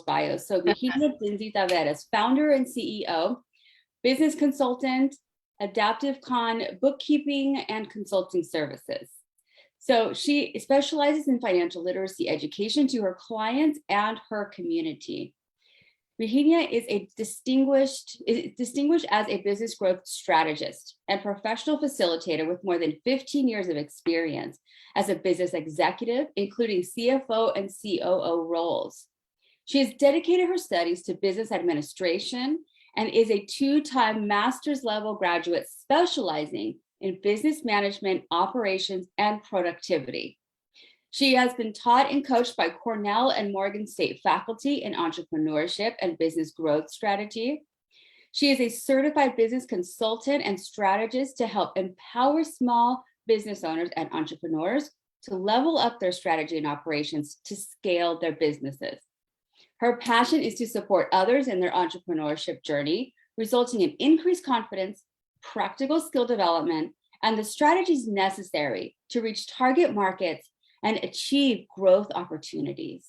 bio. So Vihil dinzey-taveras, founder and CEO, business consultant, adaptive con, bookkeeping, and consulting services. So she specializes in financial literacy education to her clients and her community. Virginia is distinguished as a business growth strategist and professional facilitator with more than 15 years of experience as a business executive, including CFO and COO roles. She has dedicated her studies to business administration and is a 2-time master's level graduate specializing in business management, operations, and productivity. She has been taught and coached by Cornell and Morgan State faculty in entrepreneurship and business growth strategy. She is a certified business consultant and strategist to help empower small business owners and entrepreneurs to level up their strategy and operations to scale their businesses. Her passion is to support others in their entrepreneurship journey, resulting in increased confidence, practical skill development, and the strategies necessary to reach target markets and achieve growth opportunities.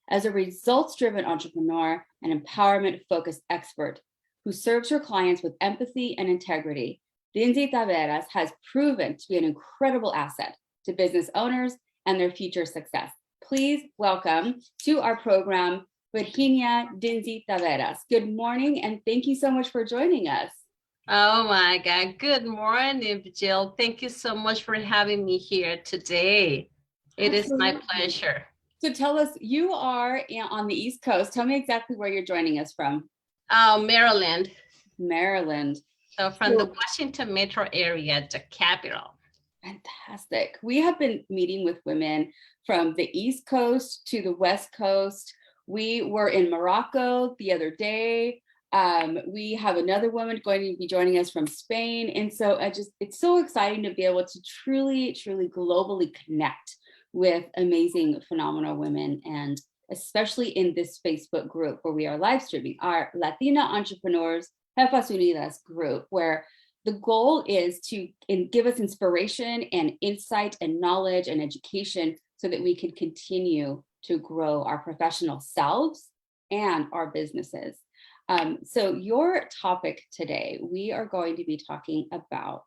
As a results-driven entrepreneur and empowerment-focused expert who serves her clients with empathy and integrity, dinzey-taveras has proven to be an incredible asset to business owners and their future success. Please welcome to our program, Virginia dinzey-taveras. Good morning, and thank you so much for joining us. Oh my God. Good morning, Vigil. Thank you so much for having me here today. It Absolutely. Is my pleasure. So tell us, you are on the East Coast. Tell me exactly where you're joining us from. Maryland. Maryland. So from the Washington metro area, the capital. Fantastic. We have been meeting with women from the East Coast to the West Coast. We were in Morocco the other day. We have another woman going to be joining us from Spain. And so it's so exciting to be able to truly globally connect with amazing, phenomenal women, and especially in this Facebook group where we are live streaming, our Latina Entrepreneurs Jefas Unidas group, where the goal is to give us inspiration and insight and knowledge and education so that we can continue to grow our professional selves and our businesses. So your topic today, we are going to be talking about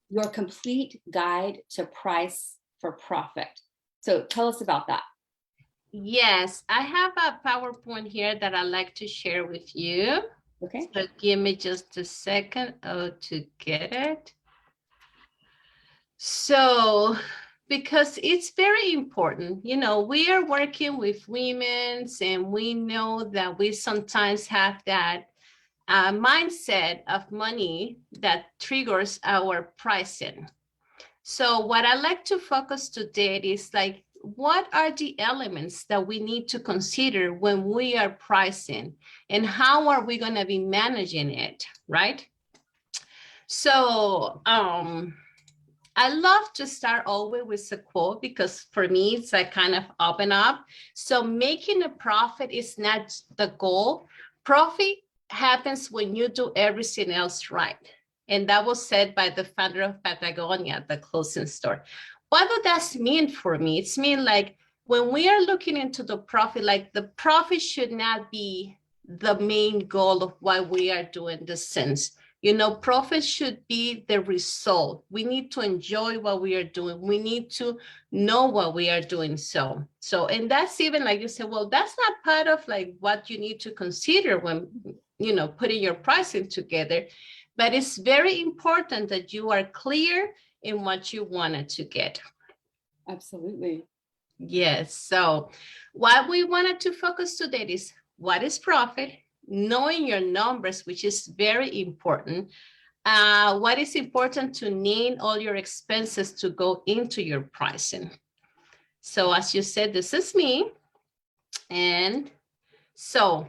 your complete guide to price for profit. So tell us about that. Yes, I have a PowerPoint here that I'd like to share with you. Okay. So give me just a second to get it. So, because it's very important, you know, we are working with women and we know that we sometimes have that mindset of money that triggers our pricing. So what I like to focus today is like, what are the elements that we need to consider when we are pricing, and how are we going to be managing it, right? So I love to start always with a quote, because for me, it's like kind of open up. So making a profit is not the goal. Profit happens when you do everything else right. And that was said by the founder of Patagonia, the clothing store. What does that mean for me? It's mean like when we are looking into the profit, like the profit should not be the main goal of why we are doing this sense. You know, profit should be the result. We need to enjoy what we are doing. We need to know what we are doing. So, and that's even like you said, well, that's not part of like what you need to consider when, you know, putting your pricing together. But it's very important that you are clear in what you wanted to get. Absolutely. Yes. So what we wanted to focus today is what is profit, knowing your numbers, which is very important. What is important to name all your expenses to go into your pricing. So as you said, this is me. And so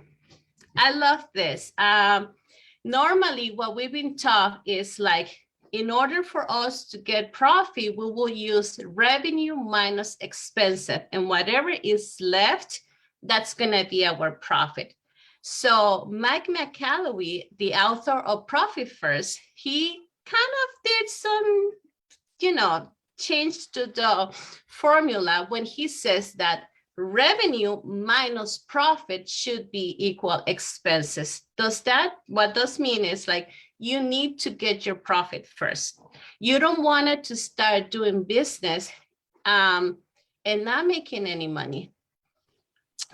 I love this. Normally, what we've been taught is like, in order for us to get profit, we will use revenue minus expenses, and whatever is left, that's going to be our profit. So Mike McCalloway, the author of Profit First, he kind of did some, you know, change to the formula when he says that revenue minus profit should be equal expenses. What does mean is like, you need to get your profit first. You don't want it to start doing business and not making any money.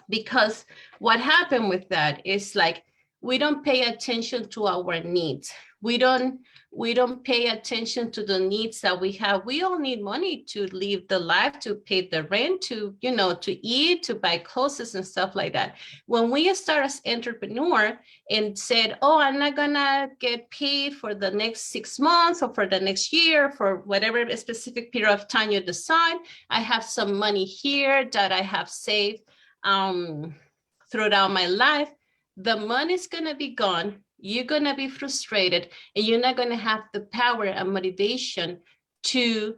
Because what happened with that is like, we don't pay attention to our needs. We don't pay attention to the needs that we have. We all need money to live the life, to pay the rent, to, you know, to eat, to buy clothes and stuff like that. When we start as entrepreneur and said, oh, I'm not gonna get paid for the next 6 months or for the next year, for whatever specific period of time you decide, I have some money here that I have saved throughout my life. The money's gonna be gone. You're gonna be frustrated, and you're not gonna have the power and motivation to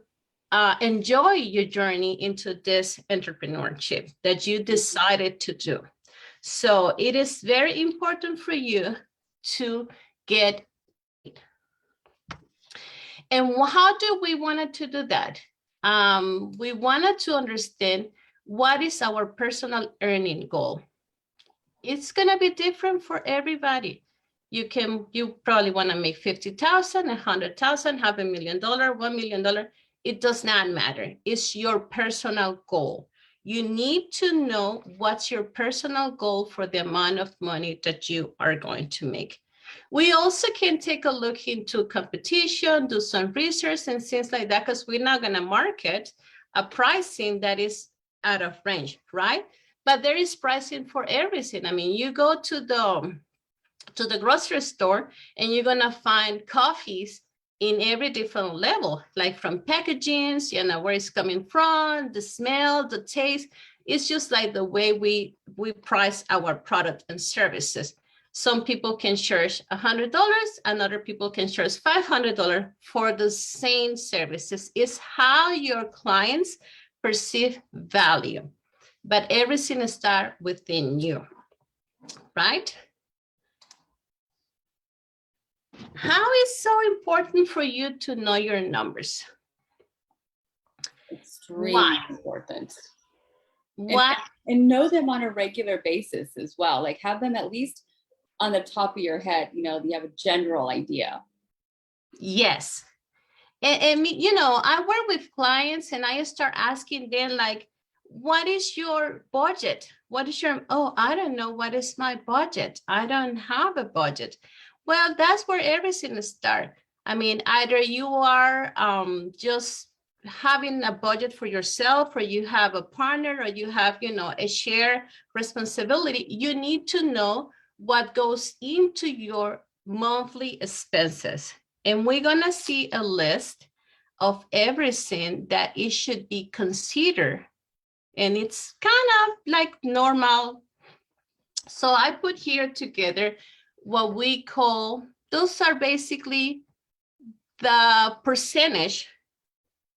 enjoy your journey into this entrepreneurship that you decided to do. So it is very important for you to get paid. And how do we want to do that? We wanted to understand what is our personal earning goal. It's gonna be different for everybody. You probably wanna make 50,000, 100,000, $500,000, $1 million. It does not matter. It's your personal goal. You need to know what's your personal goal for the amount of money that you are going to make. We also can take a look into competition, do some research and things like that, because we're not gonna market a pricing that is out of range, right? But there is pricing for everything. I mean, you go to the grocery store and you're gonna find coffees in every different level, like from packagings, you know, where it's coming from, the smell, the taste. It's just like the way we price our product and services. Some people can charge $100 and other people can charge $500 for the same services. It's how your clients perceive value. But everything starts within you, right? How is so important for you to know your numbers? Extremely important. Why? And know them on a regular basis as well. Like have them at least on the top of your head, you know, you have a general idea. Yes. And you know, I work with clients and I start asking them like, what is your budget? What is your, oh, I don't know. What is my budget? I don't have a budget. Well, that's where everything starts. I mean, either you are just having a budget for yourself, or you have a partner, or you have, you know, a shared responsibility. You need to know what goes into your monthly expenses. And we're gonna see a list of everything that it should be considered. And it's kind of like normal. So I put here together what we call, those are basically the percentage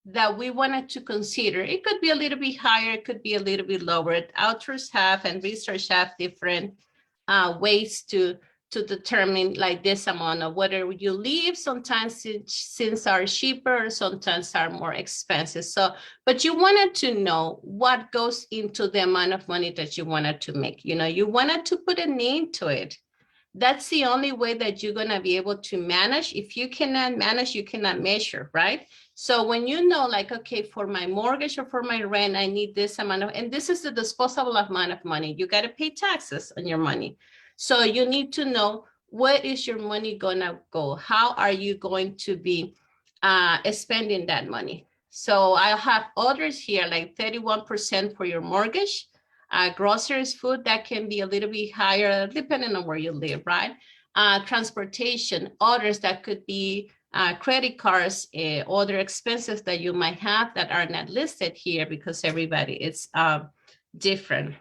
that we wanted to consider. It could be a little bit higher, it could be a little bit lower. Authors have and research have different ways to determine like this amount of whether you live. Sometimes things are cheaper, sometimes are more expensive. So, but you wanted to know what goes into the amount of money that you wanted to make. You know, you wanted to put a name to it. That's the only way that you're gonna be able to manage. If you cannot manage, you cannot measure, right? So when you know, like, okay, for my mortgage or for my rent, I need this amount of, and this is the disposable amount of money. You gotta pay taxes on your money. So you need to know, where is your money gonna go? How are you going to be spending that money? So I have others here, like 31% for your mortgage, groceries, food, that can be a little bit higher depending on where you live, right? Transportation, others that could be credit cards, other expenses that you might have that are not listed here because everybody is different.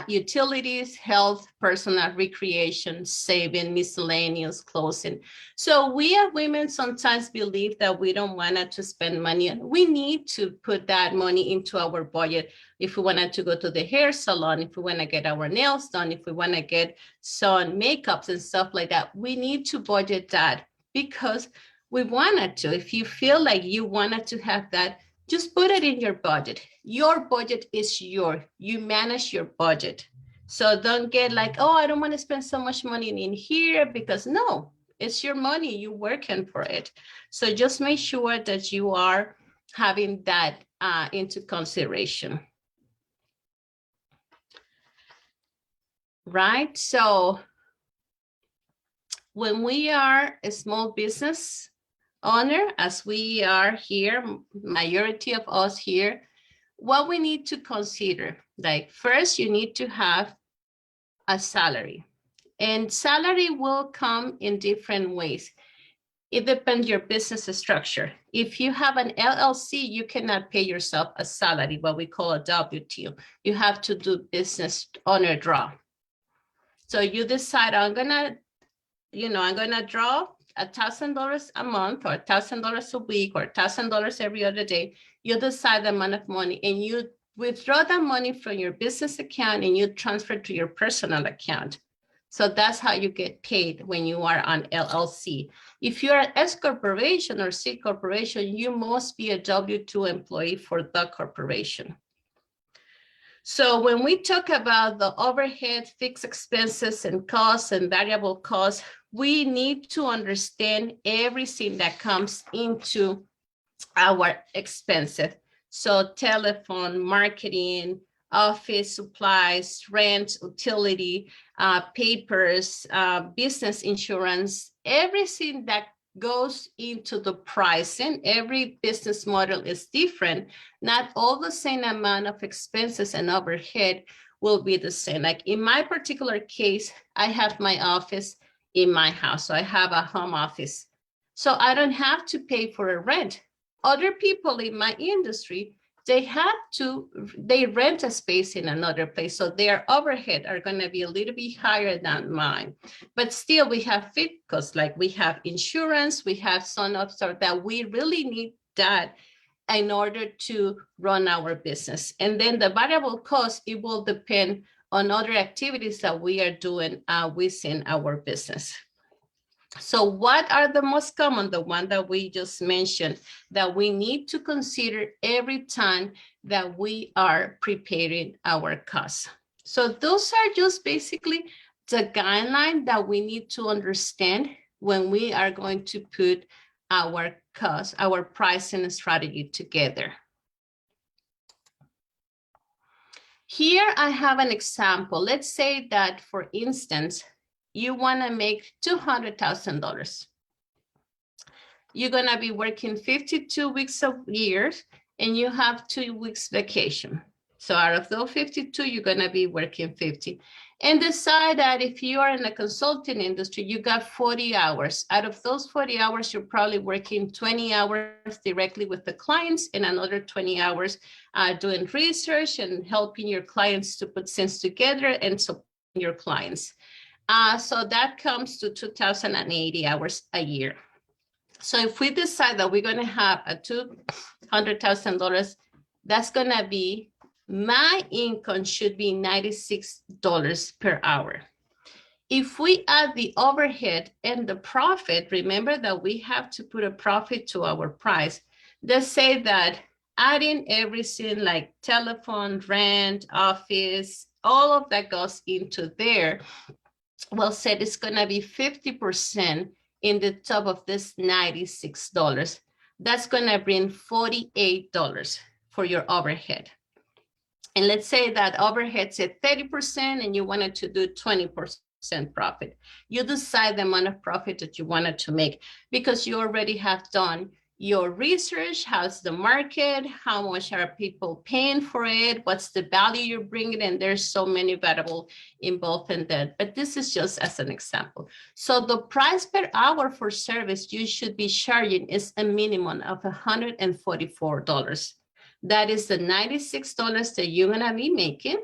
Utilities, health, personal recreation, saving, miscellaneous, clothing. So we as women sometimes believe that we don't want to spend money. We need to put that money into our budget. If we wanted to go to the hair salon, if we want to get our nails done, if we want to get some makeups and stuff like that, we need to budget that because we wanted to. If you feel like you wanted to have that, just put it in your budget. Your budget is you manage your budget. So don't get like, oh, I don't want to spend so much money in here, because no, it's your money, you're working for it. So just make sure that you are having that into consideration. Right, so when we are a small business owner, as we are here, majority of us here, what we need to consider, like first you need to have a salary, and salary will come in different ways. It depends your business structure. If you have an LLC, you cannot pay yourself a salary, what we call a W-2. You have to do business owner draw. So you decide, I'm gonna draw $1,000 a month or $1,000 a week or $1,000 every other day. You decide the amount of money and you withdraw that money from your business account and you transfer to your personal account. So that's how you get paid when you are on LLC. If you're an S corporation or C corporation, you must be a W-2 employee for the corporation. So when we talk about the overhead, fixed expenses and costs and variable costs, we need to understand everything that comes into our expenses. So telephone, marketing, office supplies, rent, utility, papers, business insurance, everything that goes into the pricing. Every business model is different. Not all the same amount of expenses and overhead will be the same. Like in my particular case, I have my office in my house. So I have a home office. So I don't have to pay for a rent. Other people in my industry, they rent a space in another place. So their overhead are going to be a little bit higher than mine. But still we have fixed costs, like we have insurance, we have some of sort that we really need that in order to run our business. And then the variable cost, it will depend on other activities that we are doing within our business. So what are the most common, the one that we just mentioned, that we need to consider every time that we are preparing our costs? So those are just basically the guideline that we need to understand when we are going to put our cost, our pricing strategy together. Here I have an example. Let's say that, for instance, you want to make $200,000. You're going to be working 52 weeks a year and you have 2 weeks vacation. So out of those 52, you're going to be working 50. And decide that if you are in the consulting industry, you got 40 hours. Out of those 40 hours, you're probably working 20 hours directly with the clients and another 20 hours doing research and helping your clients to put things together and supporting your clients. So that comes to 2,080 hours a year. So if we decide that we're going to have a $200,000, that's going to be, my income should be $96 per hour. If we add the overhead and the profit, remember that we have to put a profit to our price. Let's say that adding everything like telephone, rent, office, all of that goes into there. Well, said it's going to be 50% in the top of this $96. That's going to bring $48 for your overhead. And let's say that overhead's at 30% and you wanted to do 20% profit. You decide the amount of profit that you wanted to make because you already have done your research. How's the market? How much are people paying for it? What's the value you're bringing? And there's so many variables involved in that. But this is just as an example. So the price per hour for service you should be charging is a minimum of $144. That is the $96 that you're going to be making,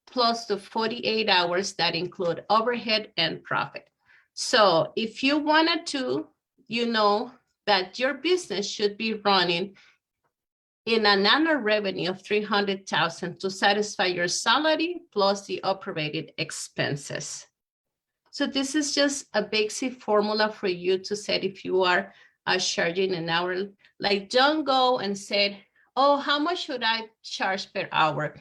plus the 48 hours that include overhead and profit. So if you wanted to, you know, that your business should be running in an annual revenue of $300,000 to satisfy your salary plus the operating expenses. So this is just a basic formula for you to set if you are charging an hour. Like don't go and say, oh, how much should I charge per hour?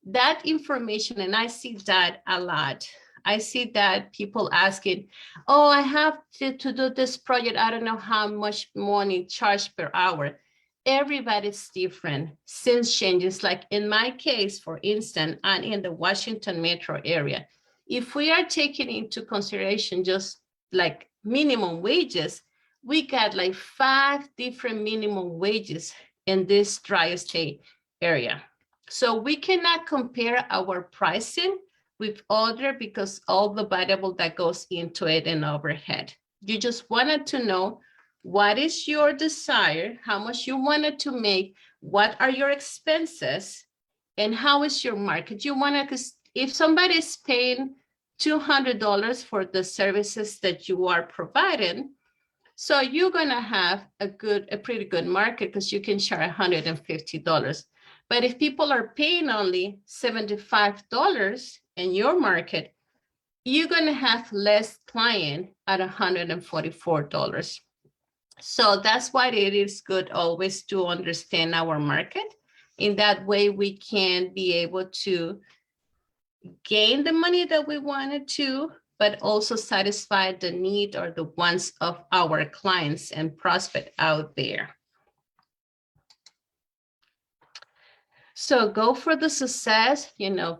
That information, and I see that a lot. I see that people asking, oh, I have to do this project. I don't know how much money charged per hour. Everybody's different. Since changes, like in my case, for instance, I'm in the Washington metro area. If we are taking into consideration just like minimum wages, we got like 5 different minimum wages in this tri-state area. So we cannot compare our pricing with other because all the variable that goes into it and overhead. You just wanted to know what is your desire, how much you wanted to make, what are your expenses, and how is your market. You want to, because if somebody is paying $200 for the services that you are providing, so you're going to have a pretty good market because you can charge $150. But if people are paying only $75 in your market, you're going to have less client at $144. So that's why it is good always to understand our market. In that way, we can be able to gain the money that we wanted to, but also satisfy the need or the wants of our clients and prospect out there. So go for the success,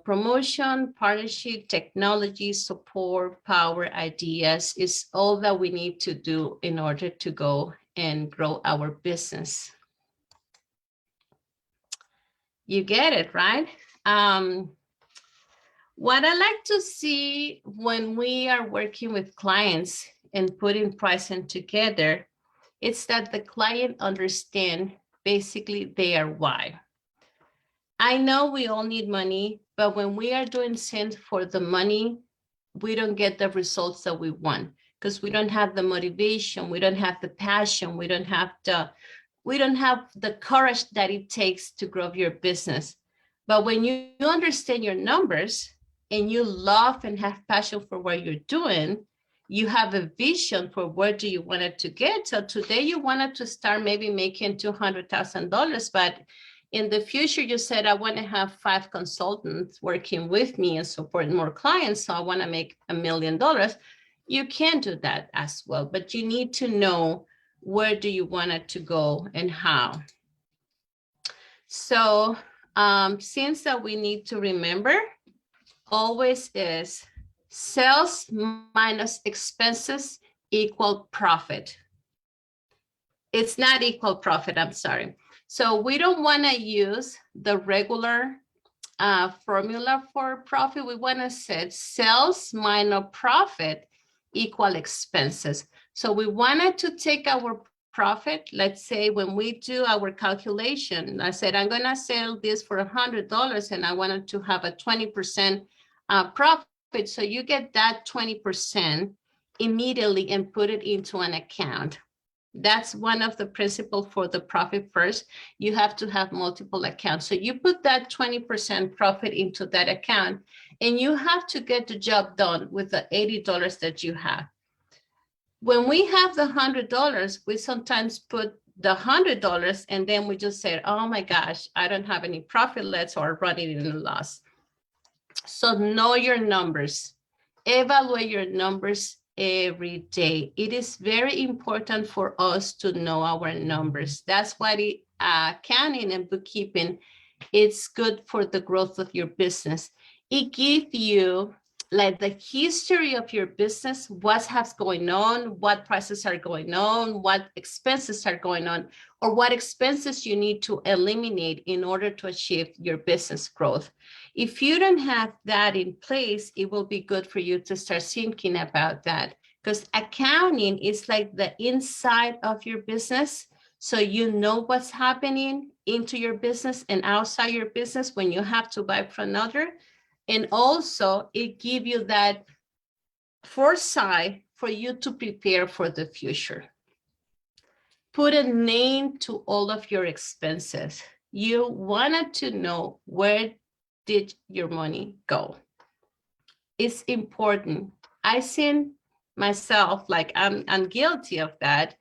promotion, partnership, technology, support, power, ideas is all that we need to do in order to go and grow our business. You get it, right? What I like to see when we are working with clients and putting pricing together, it's that the client understand basically their why. I know we all need money, but when we are doing things for the money, we don't get the results that we want because we don't have the motivation, we don't have the passion, we don't have the courage that it takes to grow your business. But when you understand your numbers and you love and have passion for what you're doing, you have a vision for where do you want it to get. So today you wanted to start maybe making $200,000, but in the future, you said, I want to have 5 consultants working with me and support more clients. So I want to make $1 million. You can do that as well, but you need to know where do you want it to go and how. So since that we need to remember always is sales minus expenses equal profit. It's not equal profit, I'm sorry. So we don't want to use the regular formula for profit. We want to set sales minus profit equal expenses. So we wanted to take our profit. Let's say when we do our calculation, I said, I'm going to sell this for $100 and I wanted to have a 20% profit. So you get that 20% immediately and put it into an account. That's one of the principles for the profit first. You have to have multiple accounts. So you put that 20% profit into that account and you have to get the job done with the $80 that you have. When we have the $100, we sometimes put the $100 and then we just say, oh my gosh, I don't have any profit left or running in a loss. So know your numbers, evaluate your numbers every day. It is very important for us to know our numbers. That's why accounting and bookkeeping, it's good for the growth of your business. It gives you like the history of your business, what has going on, what prices are going on, what expenses are going on, or what expenses you need to eliminate in order to achieve your business growth. If you don't have that in place, it will be good for you to start thinking about that because accounting is like the inside of your business. So you know what's happening into your business and outside your business when you have to buy from another. And also it gives you that foresight for you to prepare for the future. Put a name to all of your expenses. You wanted to know where did your money go. It's important. I seen myself, like I'm guilty of that.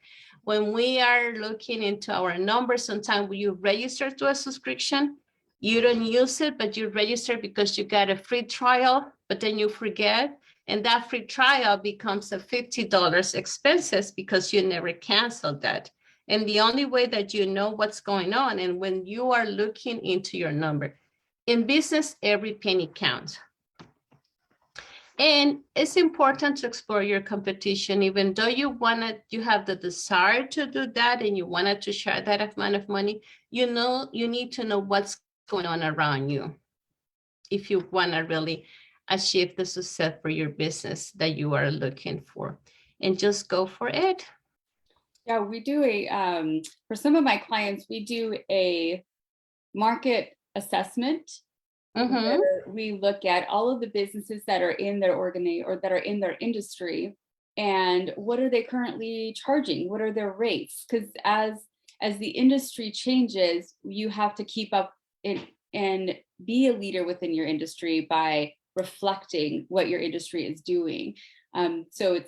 when we are looking into our numbers, sometimes you register to a subscription, you don't use it, but you register because you got a free trial, but then you forget. And that free trial becomes a $50 expenses because you never canceled that. And the only way that you know what's going on, and when you are looking into your number, in business, every penny counts. And it's important to explore your competition, even though you have the desire to do that and you wanted to share that amount of money, you need to know what's going on around you if you want to really achieve the success for your business that you are looking for, and just go for it. Yeah, we do for some of my clients, we do a market assessment. Where we look at all of the businesses that are in their that are in their industry, and what are they currently charging? What are their rates? Because as the industry changes, you have to keep up and be a leader within your industry by reflecting what your industry is doing. So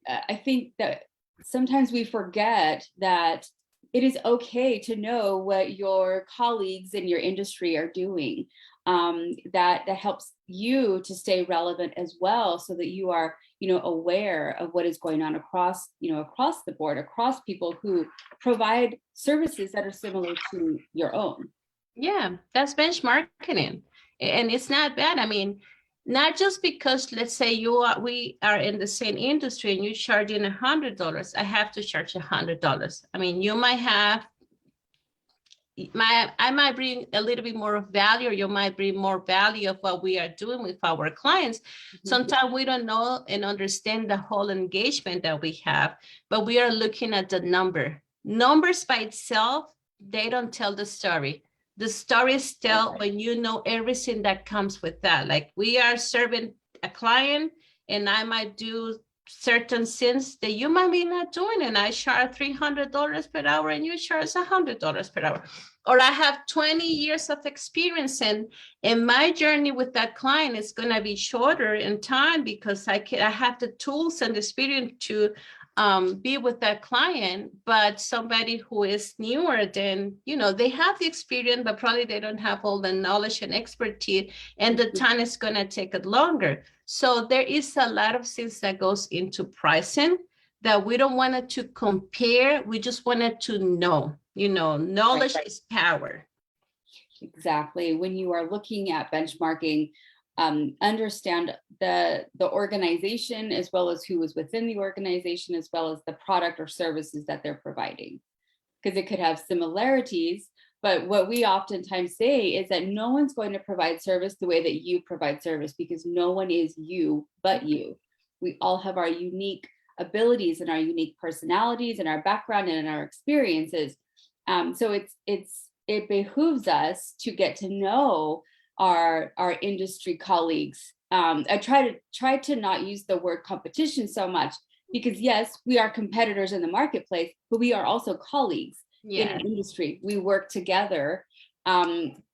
I think that sometimes we forget that it is okay to know what your colleagues in your industry are doing. That helps you to stay relevant as well, so that you are, aware of what is going on across the board, across people who provide services that are similar to your own. Yeah, that's benchmarking, and it's not bad. I mean, not just because, let's say we are in the same industry and you're charging $100, I have to charge $100. I mean, you might have, I might bring a little bit more value, or you might bring more value of what we are doing with our clients. Sometimes we don't know and understand the whole engagement that we have, but we are looking at the numbers by itself. They don't tell the story. The story is tell when you know everything that comes with that. Like, we are serving a client, and I might do certain things that you might be not doing, and I charge $300 per hour and you charge $100 per hour. Or I have 20 years of experience, and my journey with that client is going to be shorter in time because I have the tools and the experience to be with that client. But somebody who is newer, then, they have the experience, but probably they don't have all the knowledge and expertise, and the time is going to take it longer. So there is a lot of things that goes into pricing that we don't want to compare. We just wanted to know, knowledge is power. Exactly. When you are looking at benchmarking, understand the organization, as well as who is within the organization, as well as the product or services that they're providing, because it could have similarities. But what we oftentimes say is that no one's going to provide service the way that you provide service, because no one is you but you. We all have our unique abilities and our unique personalities and our background and our experiences. So it behooves us to get to know our industry colleagues. I try to not use the word competition so much, because yes, we are competitors in the marketplace, but we are also colleagues in an industry. We work together.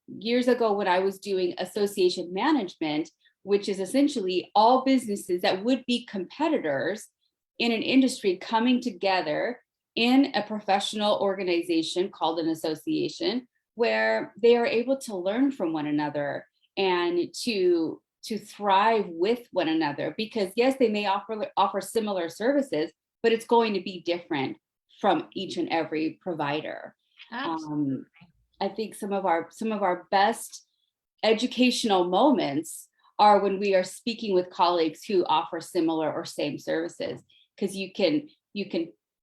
Years ago, when I was doing association management, which is essentially all businesses that would be competitors in an industry coming together in a professional organization called an association, where they are able to learn from one another and to thrive with one another. Because yes, they may offer similar services, but it's going to be different from each and every provider. I think some of our best educational moments are when we are speaking with colleagues who offer similar or same services, because you can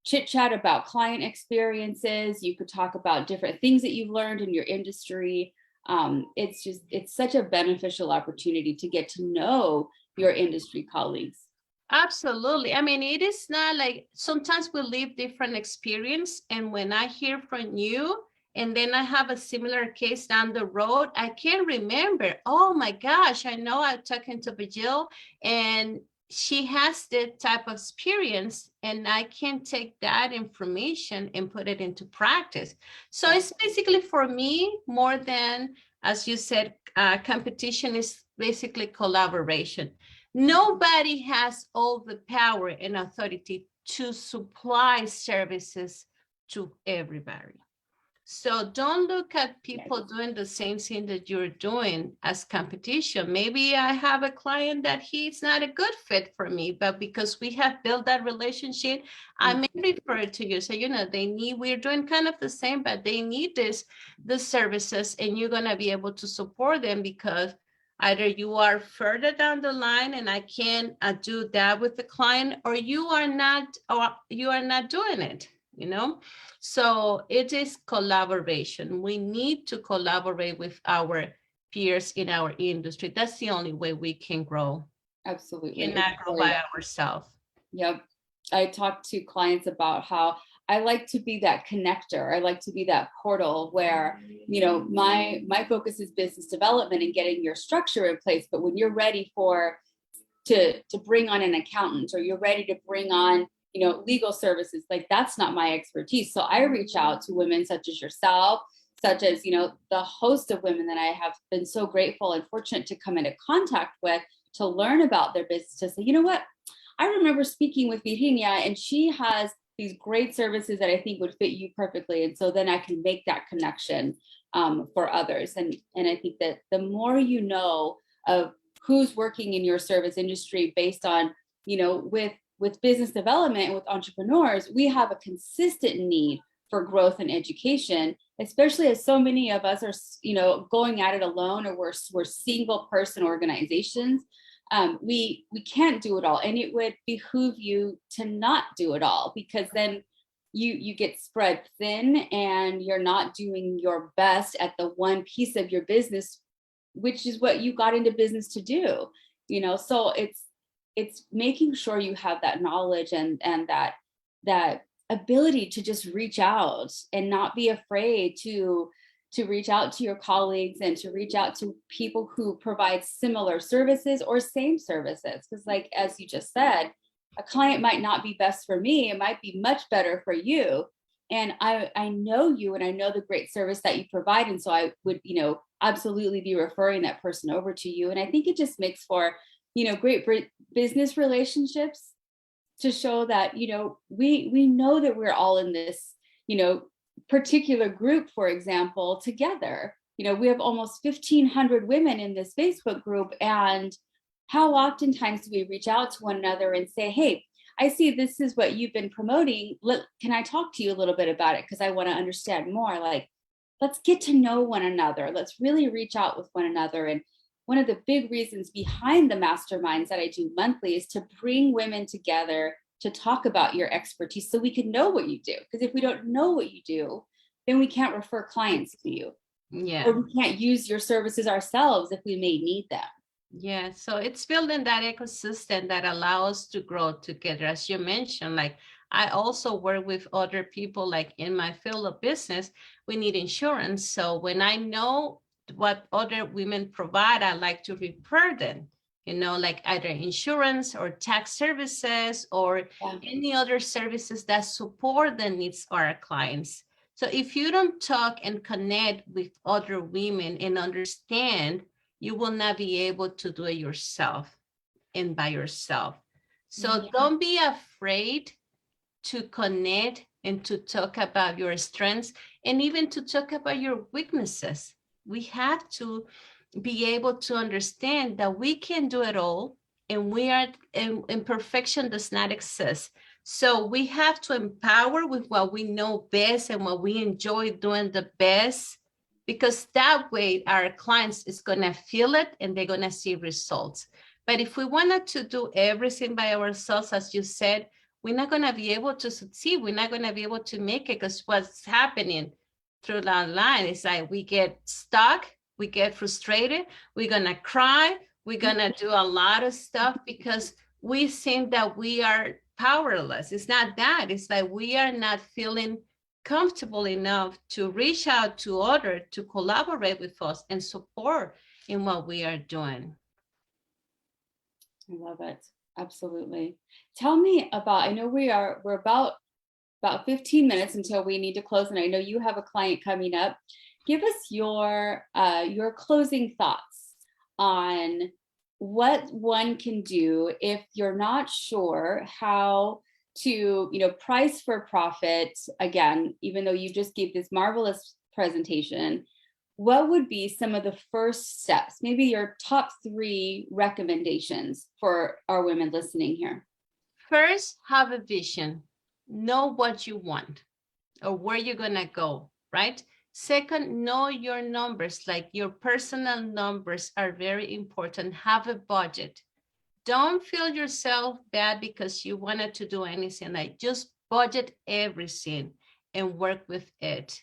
chit chat about client experiences. You could talk about different things that you've learned in your industry. It's such a beneficial opportunity to get to know your industry colleagues. Absolutely. I mean, it is not like, sometimes we live different experience, and when I hear from you and then I have a similar case down the road, I can remember, oh my gosh, I know I'm talking to Vigil and she has that type of experience, and I can take that information and put it into practice. So it's basically, for me, more than, as you said, competition is basically collaboration. Nobody has all the power and authority to supply services to everybody. So don't look at people doing the same thing that you're doing as competition. Maybe I have a client that he's not a good fit for me, but because we have built that relationship, I may refer to you. So, we're doing kind of the same, but they need the services, and you're going to be able to support them because either you are further down the line and I can do that with the client, or you are not doing it, So it is collaboration. We need to collaborate with our peers in our industry. That's the only way we can grow. Absolutely. We cannot grow by ourselves. Yep. I talk to clients about how I like to be that connector. I like to be that portal where, my focus is business development and getting your structure in place. But when you're ready to bring on an accountant, or you're ready to bring on legal services, like that's not my expertise. So I reach out to women such as yourself, such as, the host of women that I have been so grateful and fortunate to come into contact with, to learn about their business, to say, you know what, I remember speaking with Virginia and she has these great services that I think would fit you perfectly. And so then I can make that connection for others. And I think that the more you know of who's working in your service industry based on, with business development and with entrepreneurs, we have a consistent need for growth and education, especially as so many of us are, going at it alone, or we're single person organizations. We can't do it all, and it would behoove you to not do it all, because then you get spread thin and you're not doing your best at the one piece of your business, which is what you got into business to do. So it's making sure you have that knowledge and that ability to just reach out and not be afraid to reach out to your colleagues and to reach out to people who provide similar services or same services. Because like, as you just said, a client might not be best for me. It might be much better for you. And I know you, and I know the great service that you provide. And so I would, absolutely be referring that person over to you. And I think it just makes for, great business relationships, to show that, we know that we're all in this, particular group, for example, together. We have almost 1,500 women in this Facebook group. And how oftentimes do we reach out to one another and say, hey, I see this is what you've been promoting. Can I talk to you a little bit about it? Because I want to understand more. Like, let's get to know one another. Let's really reach out with one another. And one of the big reasons behind the masterminds that I do monthly is to bring women together to talk about your expertise, so we can know what you do. Because if we don't know what you do, then we can't refer clients to you. Yeah. Or we can't use your services ourselves if we may need them. Yeah. So it's building that ecosystem that allows us to grow together. As you mentioned, like I also work with other people, like in my field of business, we need insurance. So when I know what other women provide, I like to refer them, like either insurance or tax services or any other services that support the needs of our clients. So if you don't talk and connect with other women and understand, you will not be able to do it yourself and by yourself. So don't be afraid to connect and to talk about your strengths and even to talk about your weaknesses. We have to be able to understand that we can do it all, and we are, and perfection does not exist. So we have to empower with what we know best and what we enjoy doing the best, because that way our clients is going to feel it and they're going to see results. But if we wanted to do everything by ourselves, as you said, we're not going to be able to succeed. We're not going to be able to make it, because what's happening through that line is like we get stuck, we get frustrated, we're going to cry, we're going to do a lot of stuff because we think that we are powerless. It's not that. It's like we are not feeling comfortable enough to reach out to others to collaborate with us and support in what we are doing. I love it. Absolutely. Tell me about, I know we're about 15 minutes until we need to close, and I know you have a client coming up. Give us your closing thoughts on what one can do if you're not sure how to, you know, price for profit, again, even though you just gave this marvelous presentation, what would be some of the first steps, maybe your top 3 recommendations for our women listening here? First, have a vision. Know what you want or where you're going to go, right? Second, know your numbers, like your personal numbers are very important. Have a budget. Don't feel yourself bad because you wanted to do anything. Like just budget everything and work with it.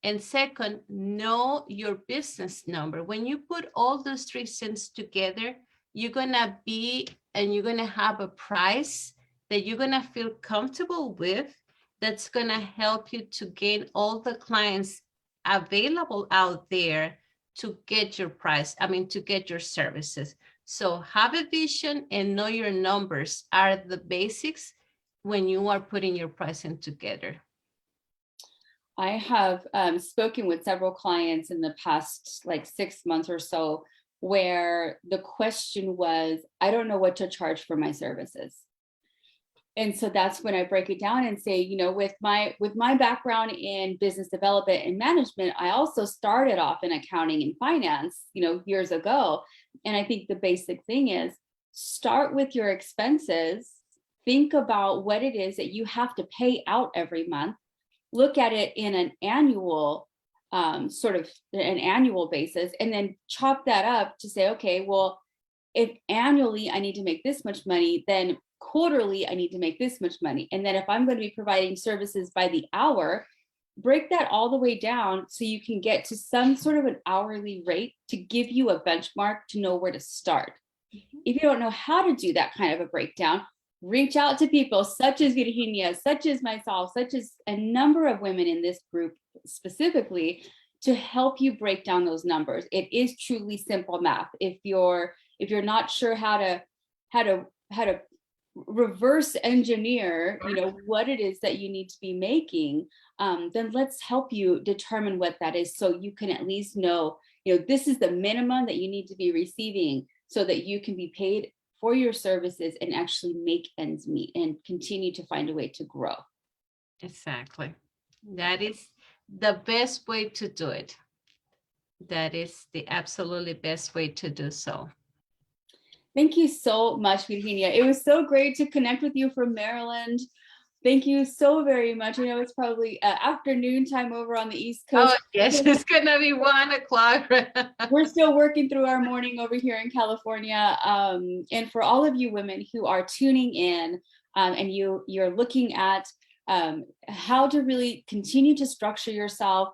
And second, know your business number. When you put all those 3 things together, you're going to be and you're going to have a price that you're going to feel comfortable with, that's going to help you to gain all the clients available out there to get your price, to get your services. So have a vision and know your numbers are the basics when you are putting your pricing together. I have spoken with several clients in the past like 6 months or so, where the question was, I don't know what to charge for my services. And so that's when I break it down and say, you know, with my background in business development and management, I also started off in accounting and finance, you know, years ago. And I think the basic thing is start with your expenses, think about what it is that you have to pay out every month, look at it in an annual basis, and then chop that up to say, okay, well, if annually I need to make this much money, then quarterly I need to make this much money. And then if I'm going to be providing services by the hour, break that all the way down so you can get to some sort of an hourly rate to give you a benchmark to know where to start. If you don't know how to do that kind of a breakdown, reach out to people such as Virginia, such as myself, such as a number of women in this group specifically, to help you break down those numbers. It is truly simple math. If you're not sure how to reverse engineer, you know, what it is that you need to be making, then let's help you determine what that is, so you can at least know, you know, this is the minimum that you need to be receiving so that you can be paid for your services and actually make ends meet and continue to find a way to grow. Exactly. That is the best way to do it. That is the absolutely best way to do so. Thank you so much, Virginia. It was so great to connect with you from Maryland. Thank you so very much. I know it's probably afternoon time over on the East Coast. Oh, yes, it's going to be 1 o'clock. We're still working through our morning over here in California. And for all of you women who are tuning in and you're looking at how to really continue to structure yourself,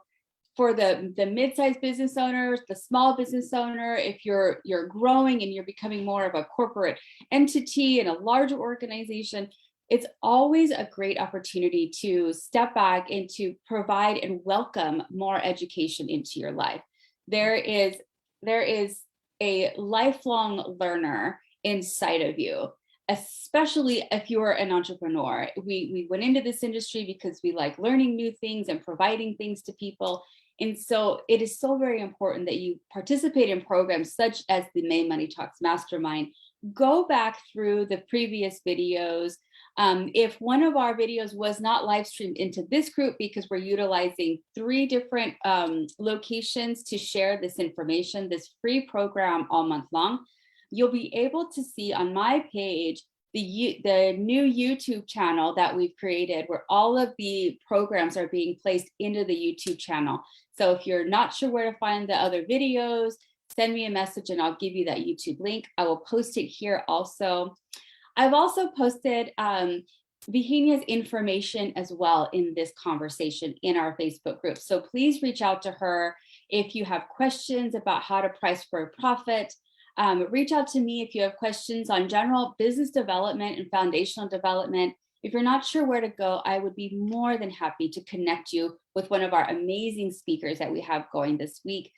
for the mid-sized business owners, the small business owner, if you're growing and you're becoming more of a corporate entity in a larger organization, it's always a great opportunity to step back and to provide and welcome more education into your life. There is a lifelong learner inside of you, especially if you're an entrepreneur. We went into this industry because we like learning new things and providing things to people. And so it is so very important that you participate in programs such as the Money Talks Mastermind. Go back through the previous videos. If one of our videos was not live streamed into this group, because we're utilizing 3 different locations to share this information, this free program all month long, you'll be able to see on my page the new YouTube channel that we've created, where all of the programs are being placed into the YouTube channel. So if you're not sure where to find the other videos, send me a message and I'll give you that YouTube link. I will post it here also. I've also posted Virginia's information as well in this conversation in our Facebook group. So please reach out to her if you have questions about how to price for a profit. Reach out to me if you have questions on general business development and foundational development. If you're not sure where to go, I would be more than happy to connect you with one of our amazing speakers that we have going this week.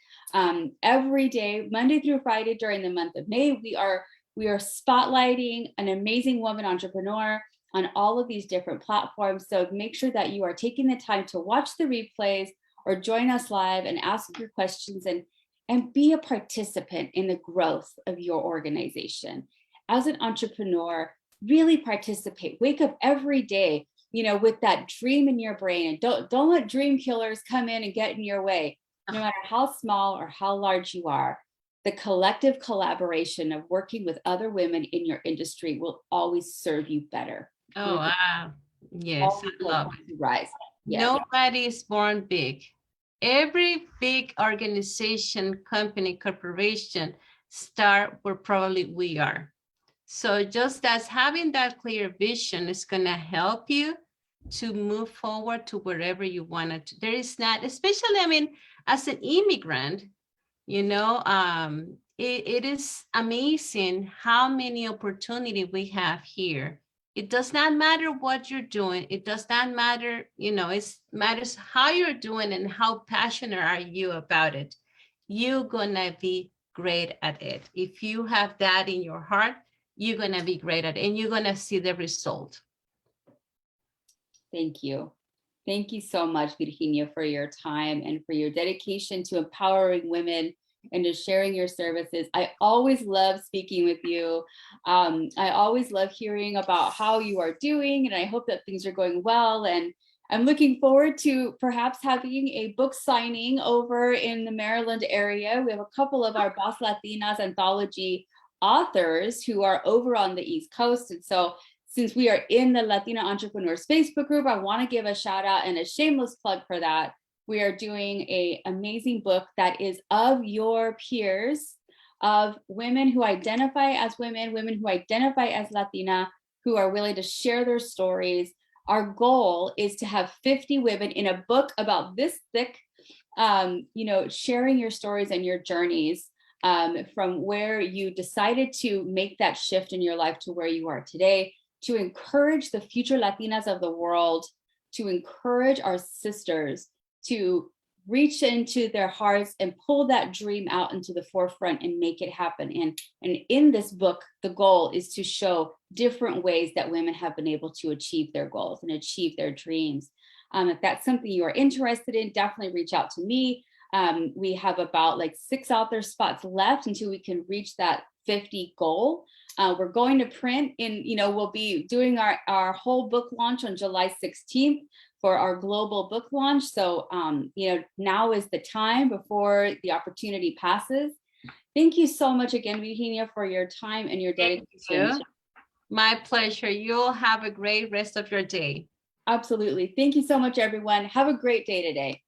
Every day, Monday through Friday during the month of May, we are spotlighting an amazing woman entrepreneur on all of these different platforms. So make sure that you are taking the time to watch the replays or join us live and ask your questions and be a participant in the growth of your organization. As an entrepreneur, really participate. Wake up every day, with that dream in your brain, and don't let dream killers come in and get in your way. No matter how small or how large you are, the collective collaboration of working with other women in your industry will always serve you better. Oh, wow. Yes, I love it. Rise. Yes. Nobody is born big. Every big organization, company, corporation start where probably we are. So just as having that clear vision is going to help you to move forward to wherever you want it. There is not, especially, I mean, as an immigrant, it is amazing how many opportunities we have here. It does not matter what you're doing. It does not matter, it matters how you're doing and how passionate are you about it. You're gonna be great at it. If you have that in your heart, you're gonna be great at it and you're gonna see the result. Thank you. Thank you so much, Virginia, for your time and for your dedication to empowering women and to sharing your services. I always love speaking with you. I always love hearing about how you are doing, and I hope that things are going well. And I'm looking forward to perhaps having a book signing over in the Maryland area. We have a couple of our Boss Latinas anthology authors who are over on the East Coast. And so since we are in the Latina Entrepreneurs Facebook group, I want to give a shout out and a shameless plug for that. We are doing an amazing book that is of your peers, of women who identify as women, women who identify as Latina, who are willing to share their stories. Our goal is to have 50 women in a book about this thick, sharing your stories and your journeys from where you decided to make that shift in your life to where you are today, to encourage the future Latinas of the world, to encourage our sisters to reach into their hearts and pull that dream out into the forefront and make it happen. And in this book, the goal is to show different ways that women have been able to achieve their goals and achieve their dreams. If that's something you are interested in, definitely reach out to me. We have about 6 author spots left until we can reach that 50 goal. We're going to print we'll be doing our whole book launch on July 16th for our global book launch. So, now is the time before the opportunity passes. Thank you so much again, Virginia, for your time and your dedication. My pleasure. You'll have a great rest of your day. Absolutely. Thank you so much, everyone. Have a great day today.